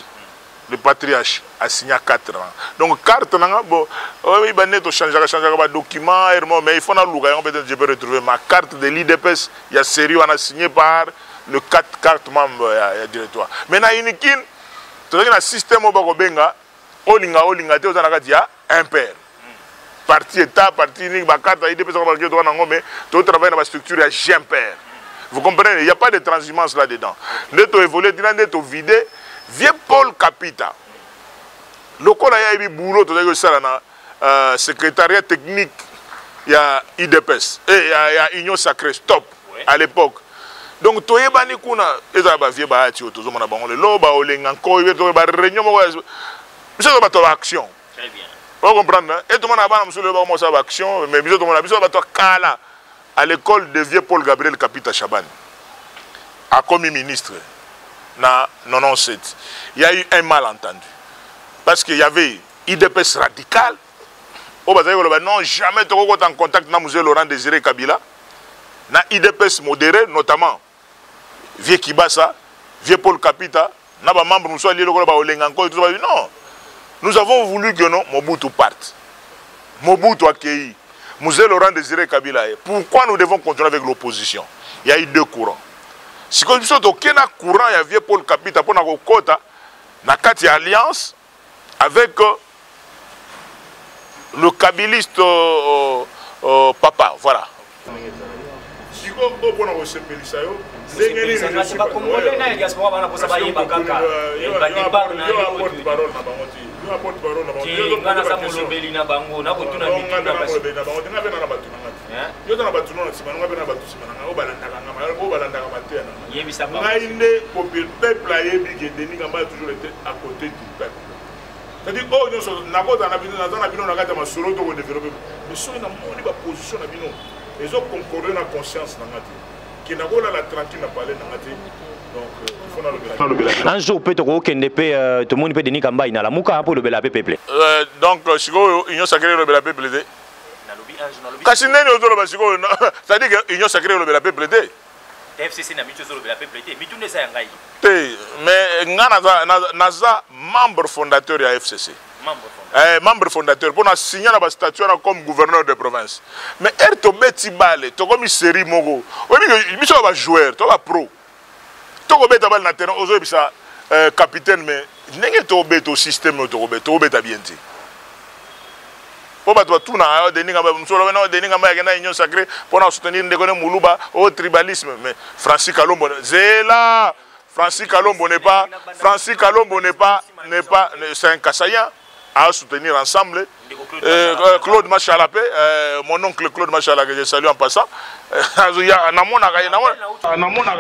Le patriarche a signé 4 ans. Donc, carte, bon, oui, il faut changer de document, mais il faut peut-être je peux retrouver ma carte de l'IDPS. Il y a série, on a signé par le 4 cartes membres directoire. Maintenant, il y a un système au Bagobenga, il y a un père. Parti État, parti unique, ma carte l'IDPS, mais tu travailles dans la structure, il y a un père. Vous comprenez, il n'y a pas de transhumance là-dedans. Nous avons évolué, nous avons vidé. Vieux Paul Kapita, le col a eu boulot de secrétariat technique, il y a IDPS, et il y a Union Sacrée, stop, à l'époque. Donc, tu es bani kuna, et ça va vieux bahati, tu es bani le loba, ou les encore, tu es bani réunion, c'est une action. Très bien. Vous comprenez? Et tout le monde a bani, monsieur le bani, ça va action, mais tout le monde a besoin de kala à l'école de vieux Paul Gabriel Kapita Chaban, a commis ministre. Na 97. Il y a eu un malentendu. Parce qu'il y avait IDPS radical. Non, jamais tu en contact avec M. Laurent Désiré Kabila. Na IDPS modéré, notamment Vieux Kibasa, Vieux Paul Kapita, na ba membre nous sommes non. Nous avons voulu que non, Mobutu parte. Mobutu accueilli. M. Laurent Désiré Kabila. Pourquoi nous devons continuer avec l'opposition? Il y a eu 2 courants. Si nous avons aucun courant, il y a Vieux Paul Kapita pour nous quota, na kati alliance avec le kabiliste papa, voilà. Si vous avez c'est pas congolais, il y a ce moment là pour ça il y a pas kaka. Il va ni parler na porte-parole na bango ti. Yo porte-parole na bango. Ki ngana sa molobeli na bango na ko tuna mitu na basi. Na bango tinga bena na batu na. Yo na batu na sima nga bena batu sima nga o balanda nga ma o balanda nga mate na. Yebi sa ba. Ngainde peuple ayebi que Denis Gamba a toujours été à côté du peuple. C'est-à-dire oh nous na ko na bino na kata masolo to ko développer. Mais so na moni ba position na bino. Ils ont concordé na conscience na ngati. Qui n'a pas la tranquille à parler dans la tête. Donc, il faut le un jour, peut-être que tout le monde peut devenir comme ça, il y a la mouka pour le belapé peuple. Donc, si vous union sacrée le belapé peuple. Cassiné, c'est-à-dire que l'union sacrée le belapé peuple. FCC n'a mis sur le belapé peuple. Mais tout n'est pas un mais Naza, membre fondateur de la FCC. Membre fondateur pour nous signer la statut comme gouverneur de province. Mais elle te bête balle, tu comme une série mogo. On dit que tu es un joueur, tu es un pro. Tu es un balle terrain, tu es un capitaine, mais tu es un système, tu es bien. po bato tout na Denis Kamba msolo na Denis Kamba ya na union sacrée pour soutenir ndeko ne muluba au tribalisme mais Francis Kalombo zela Francis Kalombo n'est pas c'est un Kassaïen à soutenir ensemble. Claude Machalapé, mon oncle Claude Machalapé, que je salue en passant.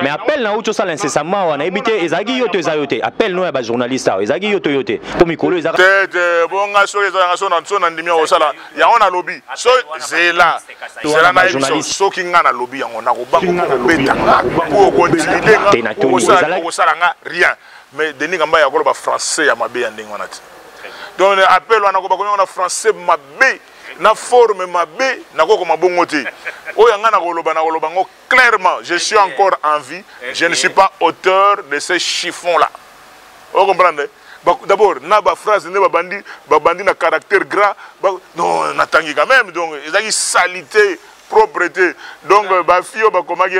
Mais appelle na ucho sala incessamment on a évité ezagi yoto ezayote appelle nous ba journaliste ezagi yoto yote pour mikolo ezaka bonga so ezanga na ndimi o sala ya on a lobby so zela na journaliste so kinga na lobby yango na ko bango betanga pour continuer ko sala nga rien mais Denis Kamba ya ko ba français ya mabe ya ndenge wana ti donc appel wana ko ba ko na français mabe na forme mabe na ko mabongo te o yanga na koloba ngo clairement je suis encore en vie je ne suis pas auteur de ces chiffons là vous comprenez d'abord na ba phrase ne ba bandi na caractère gras non natangi quand même donc ils ont salité propreté donc ba fille ba komaki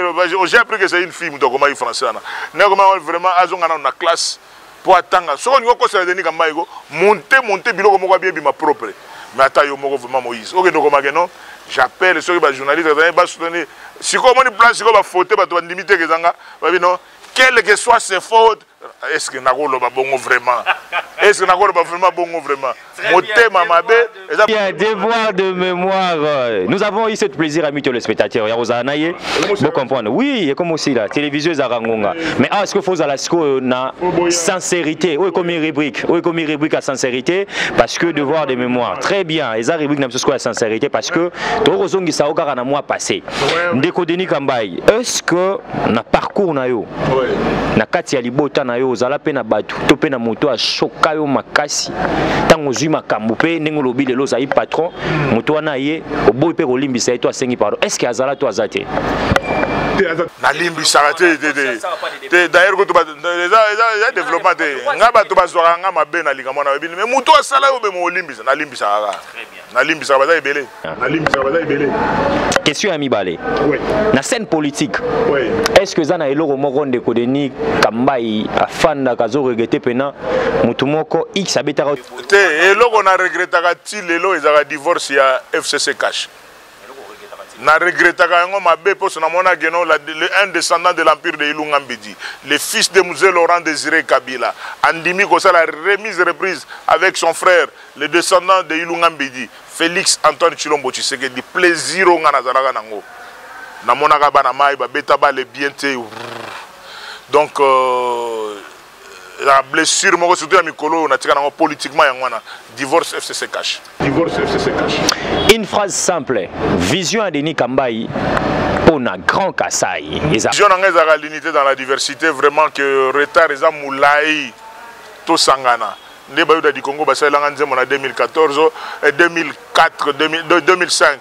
j'ai appris que c'est une fille to komaki français na comment vraiment azonga na classe pour attendre so ko ko sala Denis Kamba iko monter biloko moko bien ma propre mais attends yo moko vraiment Moïse ok donc non j'appelle ceux qui journalistes ba soutenir si ko moni place ko ba faute ba to limiter que zanga ba non quelle que soit ses fautes est-ce que nakolo ba bongo vraiment est-ce que nakolo ba vraiment bongo vraiment motema mabe bien devoir de mémoire nous avons eu ce plaisir amis téléspectateurs ya rozanaye vous comprendre oui et comme aussi la télévision zarangonga mais est-ce que faut la na sincérité ou comme rubrique à sincérité parce que devoir de mémoire très bien eza rubrique na ce la sincérité parce que to rozongi sa okara na mois passé ndeko Denis Kamba est-ce que na parcours na yo na kati ya libota na yo ozala pe na batu to pe na moto a choka yo makasi tango zui makambo pe ndenge lobi lelo za patron moto wana ye oboyi pe kolimbisa ye to asengi pardon est-ce que azala to azate na limbisa te d'ailleurs ko to ba développement te nga ba to ba zwa nga mabe na linga mona bini mais moto asala yo be mo limbisa na limbisa kaka na limbisa ba za ebele question ami balé oui na scène politique oui est-ce que za na eloko moko ndeko Denis Kamba afanda kazo regretter pena mutu moko x abetaka te eloko na regretaka ti lelo ezaka divorce ya FCC Cash na regretaka yango mabe poso na mona geno un descendant de l'empire de Ilunga Mbedi le fils de Mzee Laurent Désiré Kabila andimi ko la remise reprise avec son frère le descendant de Ilunga Mbedi Félix Antoine Tshilombo Tshisekedi plaisir nga nazalaka nango na mona ka bana mai ba beta ba le bien te donc la blessure moko surtout ya mikolo na tika nango politiquement yangwana divorce FCC Cash une phrase simple vision à Denis Kamba pour un grand Kasaï vision à l'unité dans la diversité vraiment que retard eza moulai to sangana nde bayuda di Congo basalanga nzemo na 2014 et 2004 2005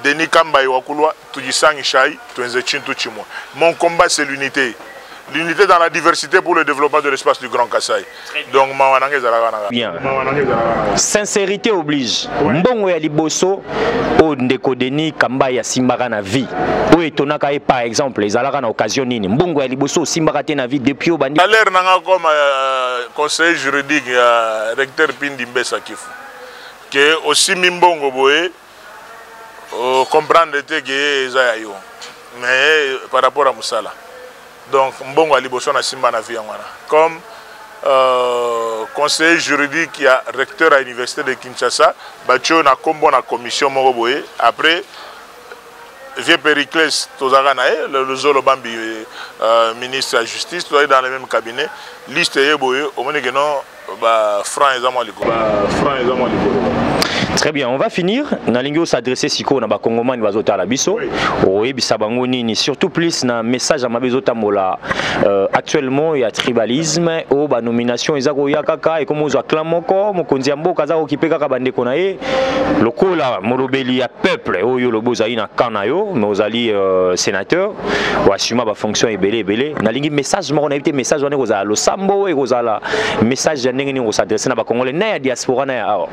Denis Kamba wakulwa tujisangi shai tuenze chintu chimwa mon combat c'est l'unité dans la diversité pour le développement de l'espace du Grand Kasaï. Donc, bien. Sincérité oblige. Mbongo ya liboso o ndeko Denis Kamba ya simbaka na vie. O etonaka par exemple, les alaka na occasion nini. Mbongo ya liboso simbaka te na vie depuis au bandi. À l'air nanga comme conseiller juridique recteur Pindi Mbesa Kifu. Que aussi mbongo boye comprendre te que eza yo. Mais par rapport à Moussala. Donc, mbongo aliboso na simba na vie ngwana. Comme conseiller juridique qui a recteur à l'université de Kinshasa, batcho na kombo na commission moko boye. Après vieux Périclès tozaka na le Zolo Bambi ministre de la justice, tout dans le même cabinet. Liste ye boye, au moins que non ba franc ezamo liko. Très bien, on va finir. Nalingo s'adresser siko na ba Congomani bazota la biso. Oui, bisabango nini surtout plus na message à ma bezota mola. Actuellement il y a tribalisme au ba nomination ezako yakaka et comme ozo clamoko mokonzi ya mboka zako kipeka ka bande kona ye. Lokola morobeli ya peuple oyo loboza ina kana yo, mais ozali sénateur ou assuma ba fonction ebele. Nalingi message moko na éviter message wana koza lo sambo e koza la message ya ndenge ni ko s'adresser na ba Congolais na ya diaspora na ya awa.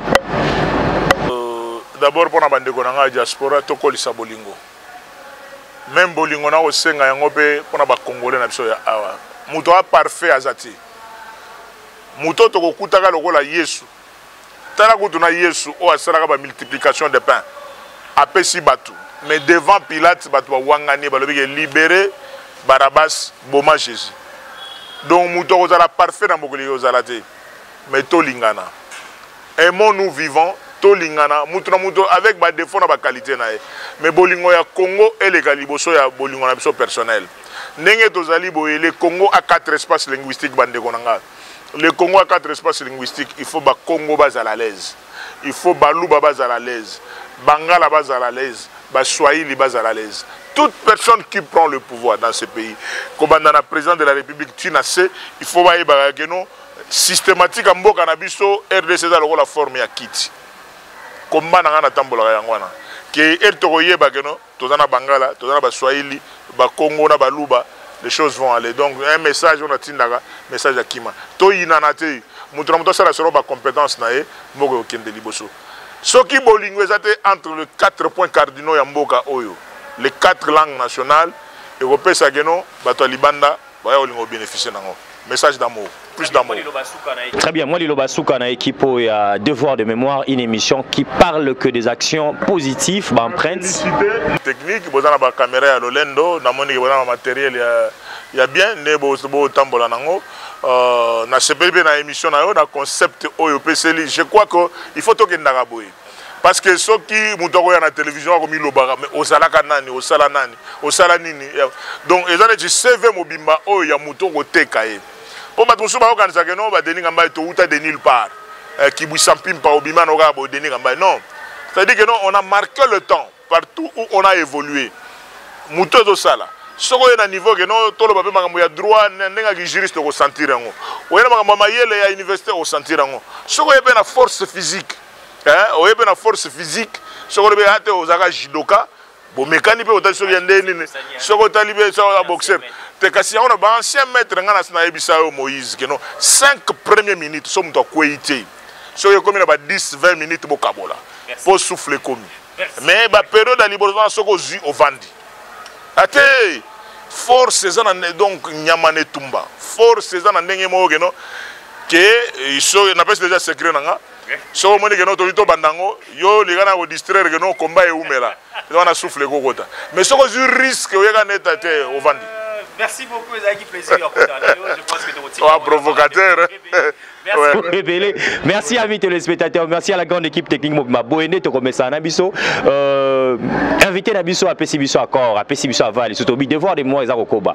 D'abord pour la bande de diaspora, tokolisa bolingo. Même bolingo na osenga yango pe pour la Congolais na biso ya awa. Muto a parfait azati. Muto tokokutaka lokola Yesu. tala kutuna Yesu o asala ba multiplication de pain apesi batu mais devant Pilate batu wangani balobi ke libérer Barabbas boma Jésus donc muto kozala parfait na mokili ozala te mais to lingana aimons nous vivons to lingana mutu na mutu avec ba défaut na ba qualité na mais bolingo ya Congo et les galiboso ya bolingo na biso personnel ndenge tozali boye le Congo a 4 espaces linguistiques bande konanga. Le Congo a 4 espaces linguistiques, il faut ba Congo bas à l'aise, il faut Balouba bas à l'aise, Bangala bas à l'aise, ba Swahili bas à l'aise. Toute personne qui prend le pouvoir dans ce pays, comme dans la présidente de la République Tinasé, il faut ba bageno systématique en mboka na biso RDC dans la forme ya kiti. Combat na ngana tambola yangwana. Que ertoye bageno, tozana Bangala, tozana ba Swahili, ba Congo na Balouba. Les choses vont aller. Donc, un message, on a un message à Kima. To inanate, mutramuto sala sera ba compétence nae, mogo kende liboso. Ce qui bolingo entre les 4 points cardinaux ya mboka oyo, les 4 langues nationales, européen sageno, bato libanda, ba olingo bénéficier nango. Message d'amour, plus d'amour. Très bien, moi Liloba Souka na équipe a Devoir de mémoire, une émission qui parle que des actions positives, empreintes. Technique, bozana ba caméra ya Lolendo, na moni bozana matériel ya bien, ne bo tambola nango. Na CPB na émission na yo na concept oyo PCL, je crois que il faut toke ndaka boye. Parce que ceux qui mutoko ya na télévision comme Lobara mais osalaka nani, osala nani, osala nini. Donc ezana je CV mobimba oyo ya mutoko tekaye. Pour ma trousse ba organiser que non ba deni ngamba to uta de nulle part. Qui buisampim pa obima no ga bo deni ngamba non. C'est-à-dire que non, on a marqué le temps partout où on a évolué. Muto do sala. Soko na niveau que non tolo ba pe makambo ya droit nenga ki juriste ko sentir ngo. Oyena makambo mayele ya université ko sentir ngo. Soko ye pe na force physique. Oye pe na force physique. Soko be ate ozaka judoka. Bo mécanique pe otali soko yende nini. Soko tali be so boxer. Te kasi on a ba ancien maître ngana sina ebisa yo Moïse que non 5 premières minutes somme to kwete. Soko ye komi na ba 10-20 minutes bo kabola. Pour souffler comme. Mais la période de libération soko zu au vandi. Ate force ezana donc nyamane tumba. Force ezana ndenge mo que non que ils n'a pas déjà secret nanga. So moni que non to bandango yo ligana au distraire que non combat e umela. On a soufflé kokota. Mais soko zu risque o yaka neta te au vandi. Merci beaucoup, Zaki, plaisir. Je pense que tu es provocateur. Merci. Merci à mes téléspectateurs, merci à la grande équipe technique Mobima Boéné, to comme ça Nabiso. Invité Nabiso à Pessibiso Accord, à Pessibiso Aval, surtout Devoir de moi Zakoba.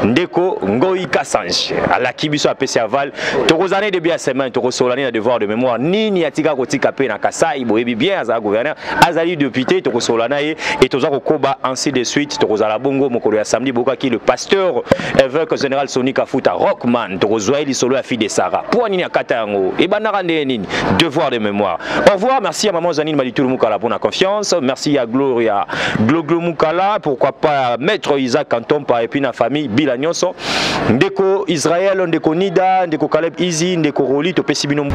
Ndeko Ngoi Kassange, à la Kibiso à Pessi Aval, Torozane de bien semaine, Torosolane à Devoir de mémoire, ni Atika Kotika Pe na Kasai, Boébi bien à gouverneur, Azali député, Torosolana et Tozakoba ainsi de suite, Torozala Bongo, Mokolo samedi Boka qui le pasteur évêque général Sonika Futa Rockman, Torozoaili Solo à fille de Sarah. Katango et Devoir de mémoire. Au revoir, merci à maman Zanine Malitou Moukala pour la confiance, merci à Gloria Gloglo Moukala, pourquoi pas maître Isaac Canton par épina famille Bilanyoso, Ndeko Israël, Ndeko Nida, Ndeko Caleb Easy, Ndeko Roli, Topesibino.